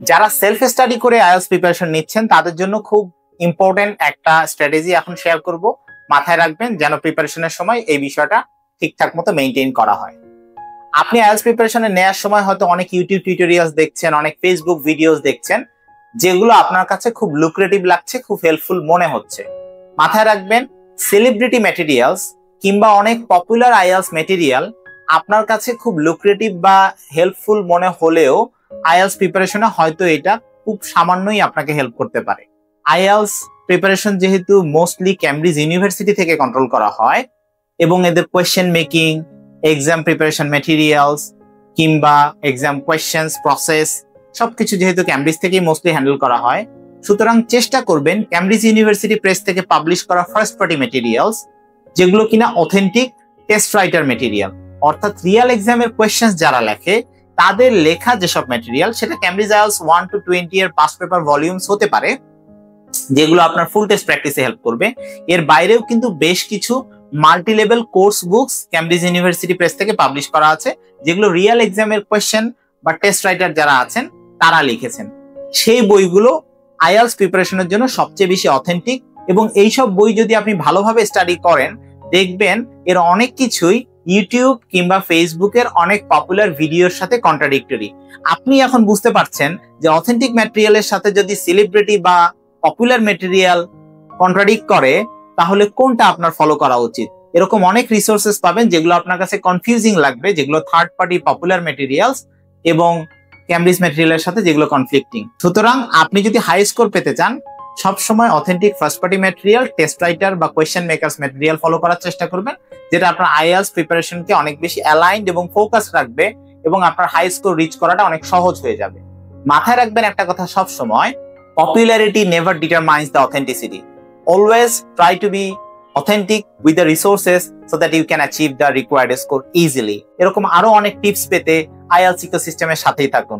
যারা self study করে IELTS preparation নিচ্ছেন তাদের জন্য খুব ইম্পর্টেন্ট একটা স্ট্র্যাটেজি এখন শেয়ার করব। মাথায় রাখবেন যেন প্রিপারেশনের সময় এই বিষয়টা ঠিকঠাক মতো মেইনটেইন করা হয়। আপনি আইএলটিএস প্রিপারেশনে নেওয়ার সময় হয়তো অনেক ইউটিউব টিউটোরিয়ালস দেখছেন, অনেক ফেসবুক ভিডিওস দেখছেন, যেগুলো আপনার কাছে খুব লুক্রেটিভ লাগছে, খুব হেল্পফুল মনে হচ্ছে। মাথায় রাখবেন সেলিব্রিটি ম্যাটেরিয়ালস কিংবা অনেক পপুলার আইএলটিএস ম্যাটেরিয়াল আপনার কাছে খুব লুক্রেটিভ বা হেল্পফুল মনে হলেও আইএলটিএস প্রিপারেশনে হয়তো এটা খুব সামান্যই আপনাকে হেল্প করতে পারে। আইএলটিএস প্রিপারেশন যেহেতু মোস্টলি ক্যামব্রিজ ইউনিভার্সিটি থেকে কন্ট্রোল করা হয় এবং এদের question making, exam preparation materials কিংবা এক্সাম কোয়েশ্চেন্স প্রসেস সবকিছু যেহেতু ক্যামব্রিজ থেকেই মোস্টলি হ্যান্ডেল করা হয়, সুতরাং চেষ্টা করবেন ক্যামব্রিজ ইউনিভার্সিটি প্রেস থেকে পাবলিশ করা ফার্স্ট পার্টি ম্যাটেরিয়ালস, যেগুলো কিনা অথেন্টিক টেস্ট রাইটার ম্যাটেরিয়াল, অর্থাৎ রিয়েল এক্সামের কোয়েশ্চেন্স যারা লেখে তাদের লেখা যেসব ম্যাটেরিয়াল, সেটা ক্যামব্রিজ আইএলটিএস 1 to 20 এর পাস পেপার ভলিউমস হতে পারে, যেগুলো আপনার ফুল টেস্ট প্র্যাকটিসে হেল্প করবে। এর বাইরেও কিন্তু বেশ কিছু multi level course books Cambridge university press থেকে পাবলিশ করা আছে, যেগুলো রিয়েল এক্সামের কোয়েশ্চেন বা টেস্ট রাইটার যারা আছেন তারা লিখেছেন। সেই বইগুলো আইএলটিএস প্রিপারেশনের জন্য সবচেয়ে বেশি অথেন্টিক, এবং এইসব বই যদি আপনি ভালোভাবে স্টাডি করেন দেখবেন এর অনেক কিছুই ইউটিউব কিংবা ফেসবুকের অনেক পপুলার ভিডিওর সাথে কন্ট্রাডিক্টরি। আপনি এখন বুঝতে পারছেন যে অথেন্টিক ম্যাটেরিয়ালের সাথে যদি সেলিব্রিটি বা পপুলার ম্যাটেরিয়াল কন্ট্রাডিক্ট করে তাহলে কোনটা আপনার ফলো করা উচিত। এরকম অনেক রিসোর্সেস পাবেন যেগুলো আপনার কাছে কনফিউজিং লাগবে, যেগুলো থার্ড পার্টি পপুলার ম্যাটেরিয়ালস এবং ক্যামব্রিজ ম্যাটেরিয়ালের সাথে যেগুলো কনফ্লিক্টিং। সুতরাং আপনি যদি হাই স্কোর পেতে চান সবসময় authentic first party material, test writer বা কোয়েশ্চেন মেকার্স ম্যাটেরিয়াল ফলো করার চেষ্টা করবেন, যেটা আপনার আইএলটিএস প্রিপারেশনকে অনেক বেশি অ্যালাইন্ড এবং ফোকাস রাখবে এবং আপনার হাই স্কোর রিচ করাটা অনেক সহজ হয়ে যাবে। মাথায় রাখবেন একটা কথা সব সময়, popularity never determines the authenticity. Always try to be authentic with the resources so that you can achieve the required score easily. এরকম আরো অনেক টিপস পেতে আইএলটিএস ইকোসিস্টেমের সাথেই থাকুন।